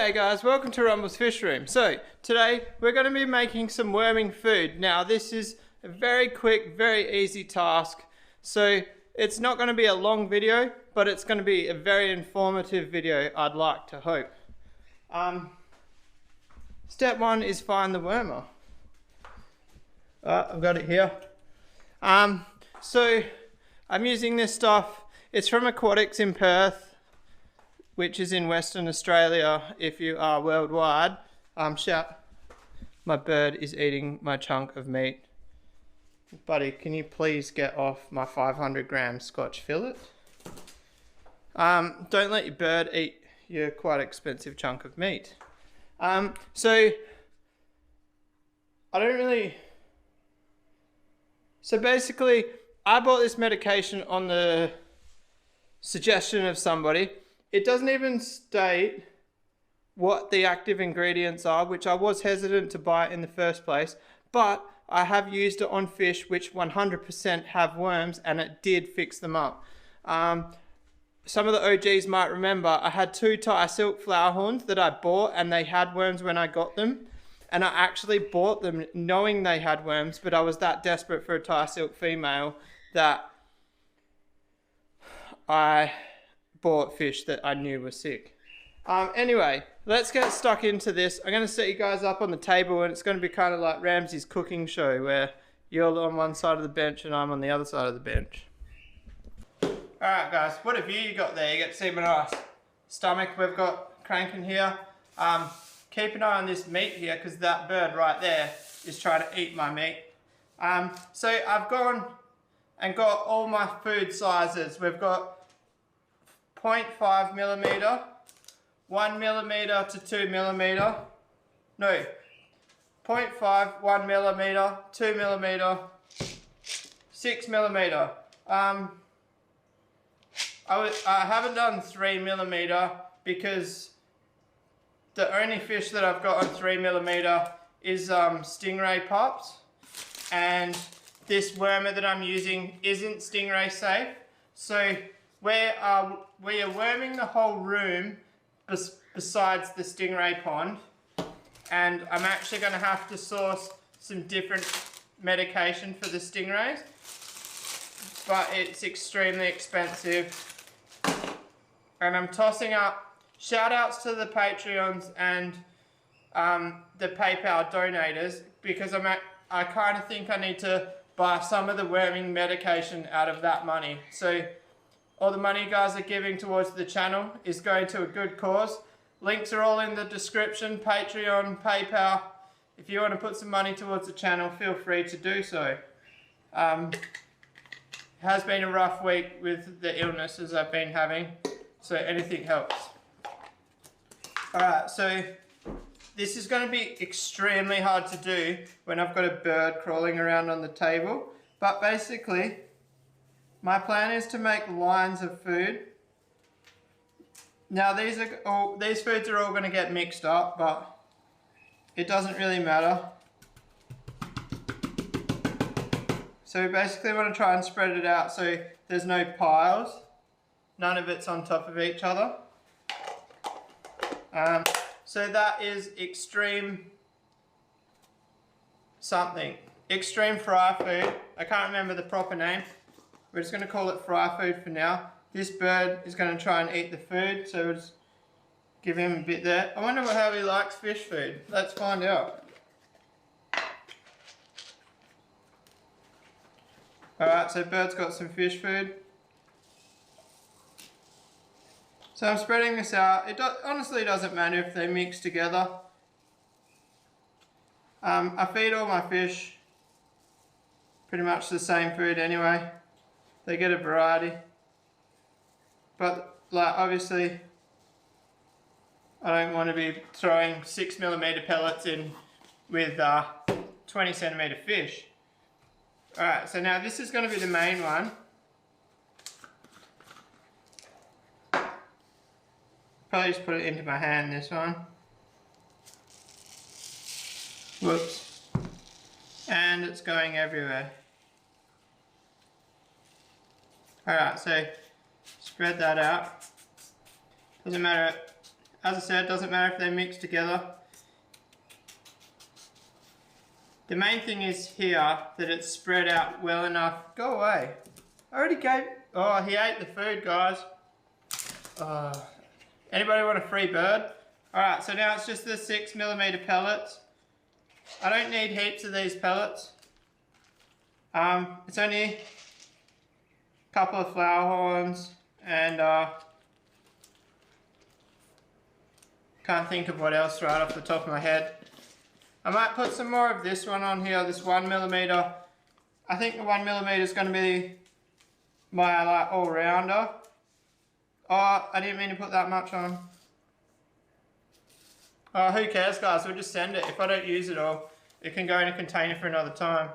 G'day guys, welcome to Rumble's Fish Room. So today we're going to be making some worming food. Now this is a very quick, very easy task. So it's not going to be a long video, but it's going to be a very informative video, I'd like to hope. Step one is find the wormer. I've got it here. So I'm using this stuff. It's from Aquatics in Perth, which is in Western Australia if you are worldwide. My bird is eating my chunk of meat. Buddy, can you please get off my 500 gram Scotch fillet? Don't let your bird eat your quite expensive chunk of meat. So basically, I bought this medication on the suggestion of somebody. It doesn't even state what the active ingredients are, which I was hesitant to buy in the first place, but I have used it on fish which 100% have worms, and it did fix them up. Some of the OGs might remember I had 2 Thai silk flower horns that I bought and they had worms when I got them, and I actually bought them knowing they had worms, but I was that desperate for a Thai silk female that I bought fish that I knew were sick. Anyway, let's get stuck into this. I'm going to set you guys up on the table, and it's going to be kind of like Ramsay's cooking show where you're on one side of the bench and I'm on the other side of the bench. Alright guys, what a view you got there. You get to see my nice stomach we've got cranking here. Keep an eye on this meat here because that bird right there is trying to eat my meat. So I've gone and got all my food sizes. We've got 0.5 millimeter, 1 millimeter to 2 millimeter, no, 0.5, 1 millimeter, 2 millimeter, 6 millimeter. I haven't done 3 millimeter because the only fish that I've got on 3 millimeter is stingray pups, and this wormer that I'm using isn't stingray safe. So we are worming the whole room besides the stingray pond, and I'm actually going to have to source some different medication for the stingrays, but it's extremely expensive. And I'm tossing up shout outs to the Patreons and the PayPal donators, because I kind of think I need to buy some of the worming medication out of that money. So all the money you guys are giving towards the channel is going to a good cause. Links are all in the description, Patreon, PayPal. If you want to put some money towards the channel, feel free to do so. It has been a rough week with the illnesses I've been having, so anything helps. Alright, so this is going to be extremely hard to do when I've got a bird crawling around on the table, but basically my plan is to make lines of food. Now these foods are all going to get mixed up, but it doesn't really matter. So we basically want to try and spread it out so there's no piles. None of it's on top of each other. So that is extreme something. Extreme fry food. I can't remember the proper name. We're just going to call it fry food for now. This bird is going to try and eat the food, so we'll just give him a bit there. I wonder how he likes fish food. Let's find out. Alright, so bird's got some fish food. So I'm spreading this out. It honestly doesn't matter if they mix together. I feed all my fish pretty much the same food anyway. They get a variety. But like obviously I don't want to be throwing 6 millimeter pellets in with 20 centimeter fish. Alright, so now this is going to be the main one. Probably just put it into my hand, this one. Whoops. And it's going everywhere. Alright, so spread that out. Doesn't matter as I said, it doesn't matter if they mix together. The main thing is here that it's spread out well enough. Go away. I already gave, oh, he ate the food, guys. Anybody want a free bird? Alright, so now it's just the 6mm pellets. I don't need heaps of these pellets. It's only a couple of flower horns and can't think of what else right off the top of my head. I might put some more of this one on here, this 1mm. I think the 1mm is going to be my like all-rounder. Oh, I didn't mean to put that much on. Oh, who cares, guys? We'll just send it. If I don't use it all, it can go in a container for another time.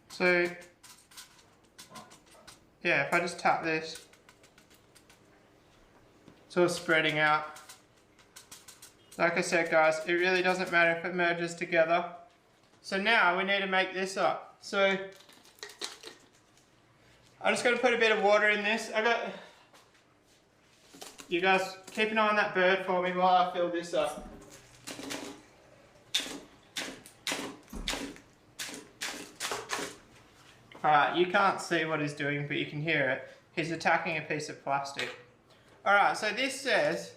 So, yeah, if I just tap this, it's all spreading out. Like I said, guys, it really doesn't matter if it merges together. So now we need to make this up. So I'm just going to put a bit of water in this. You guys keep an eye on that bird for me while I fill this up. Alright, you can't see what he's doing, but you can hear it. He's attacking a piece of plastic. Alright, so this says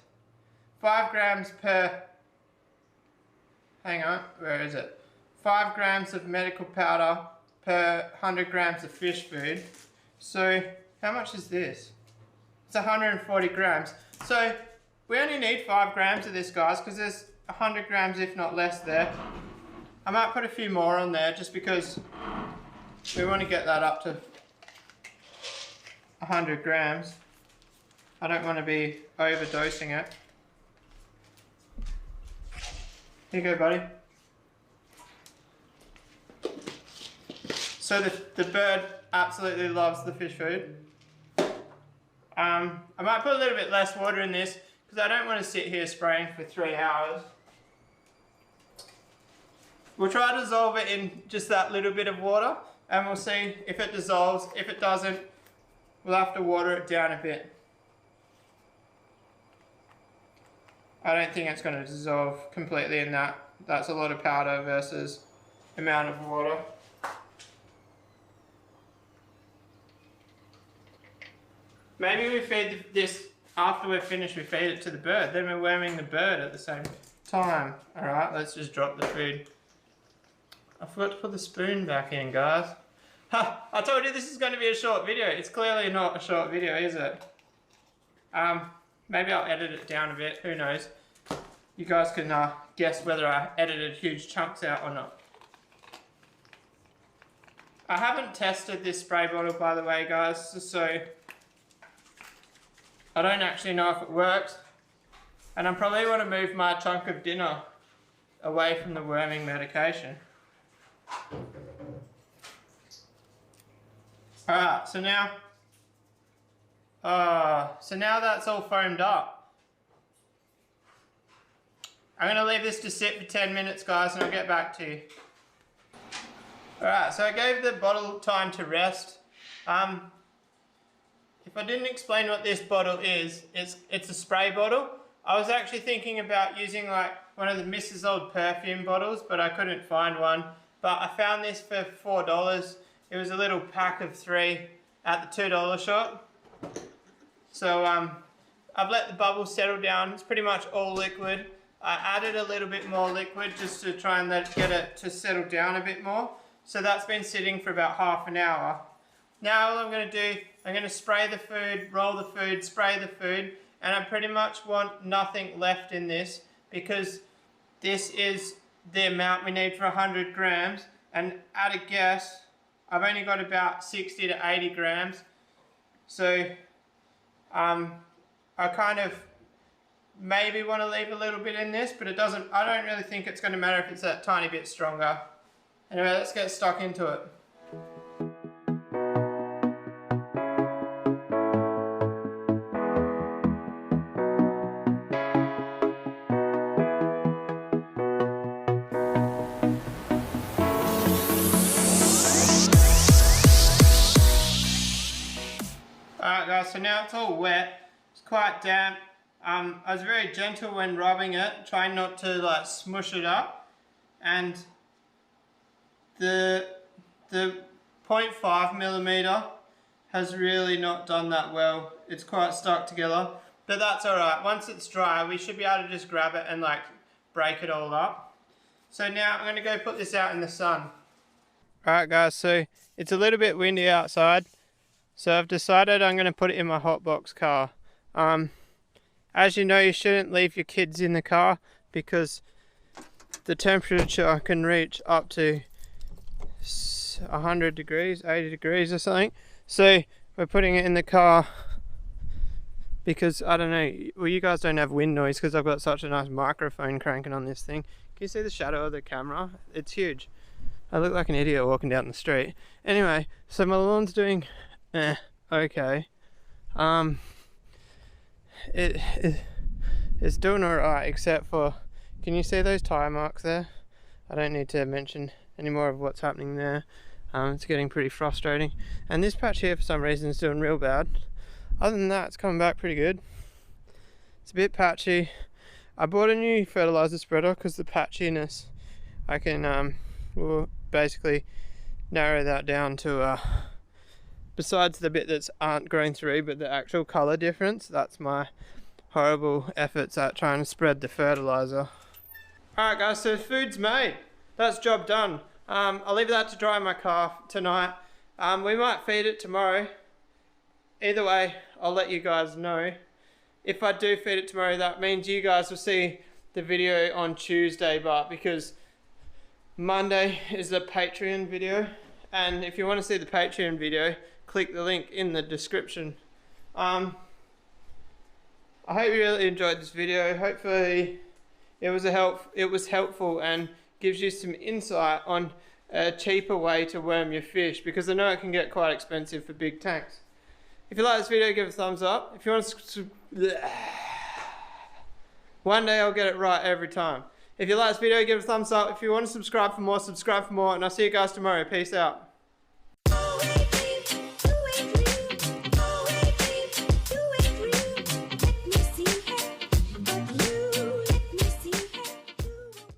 5 grams per, hang on, where is it? 5 grams of medical powder per 100 grams of fish food. So, how much is this? It's 140 grams. So, we only need 5 grams of this, guys, because there's 100 grams, if not less, there. I might put a few more on there, just because we want to get that up to 100 grams. I don't want to be overdosing it. Here you go, buddy. So the bird absolutely loves the fish food. I might put a little bit less water in this because I don't want to sit here spraying for 3 hours. We'll try to dissolve it in just that little bit of water and we'll see if it dissolves. If it doesn't, we'll have to water it down a bit. I don't think it's going to dissolve completely in that. That's a lot of powder versus amount of water. Maybe we feed this after we're finished, we feed it to the bird. Then we're worming the bird at the same time. Alright, let's just drop the food. I forgot to put the spoon back in, guys. Ha! I told you this is going to be a short video. It's clearly not a short video, is it? Maybe I'll edit it down a bit. Who knows? You guys can guess whether I edited huge chunks out or not. I haven't tested this spray bottle, by the way, guys, so I don't actually know if it works. And I probably want to move my chunk of dinner away from the worming medication. Alright, so now that's all foamed up. I'm going to leave this to sit for 10 minutes, guys, and I'll get back to you. Alright, so I gave the bottle time to rest. If I didn't explain what this bottle is, it's a spray bottle. I was actually thinking about using like one of the Mrs. Old perfume bottles, but I couldn't find one. But I found this for $4. It was a little pack of 3 at the $2 shop. So I've let the bubbles settle down. It's pretty much all liquid. I added a little bit more liquid just to try and get it to settle down a bit more. So that's been sitting for about half an hour. Now all I'm going to do, I'm going to spray the food, roll the food, spray the food, and I pretty much want nothing left in this because this is the amount we need for 100 grams. And at a guess, I've only got about 60 to 80 grams. So I kind of maybe want to leave a little bit in this, but I don't really think it's going to matter if it's that tiny bit stronger. Anyway, let's get stuck into it. Alright guys, so now it's all wet. It's quite damp. I was very gentle when rubbing it, trying not to like smush it up. And the 0.5mm has really not done that well. It's quite stuck together, but that's alright. Once it's dry, we should be able to just grab it and like break it all up. So now I'm going to go put this out in the sun. Alright guys, so it's a little bit windy outside, so I've decided I'm going to put it in my hotbox car. As you know, you shouldn't leave your kids in the car because the temperature can reach up to 100 degrees, 80 degrees or something. So we're putting it in the car because, I don't know, well, you guys don't have wind noise because I've got such a nice microphone cranking on this thing. Can you see the shadow of the camera? It's huge. I look like an idiot walking down the street. Anyway, so my lawn's doing okay. It's doing alright, except for, can you see those tyre marks there? I don't need to mention any more of what's happening there. It's getting pretty frustrating. And this patch here for some reason is doing real bad. Other than that, it's coming back pretty good. It's a bit patchy. I bought a new fertilizer spreader because the patchiness, I can will basically narrow that down to besides the bit that's aren't growing through, but the actual color difference. That's my horrible efforts at trying to spread the fertilizer. Alright guys, so food's made. That's job done. I'll leave that to dry in my car tonight. We might feed it tomorrow. Either way, I'll let you guys know. If I do feed it tomorrow, that means you guys will see the video on Tuesday, but because Monday is the Patreon video, and if you want to see the Patreon video, click the link in the description. I hope you really enjoyed this video. Hopefully it was helpful and gives you some insight on a cheaper way to worm your fish, because I know it can get quite expensive for big tanks. If you like this video, give it a thumbs up. If you want to one day I'll get it right every time. If you like this video, give it a thumbs up. If you want to subscribe for more, and I'll see you guys tomorrow. Peace out.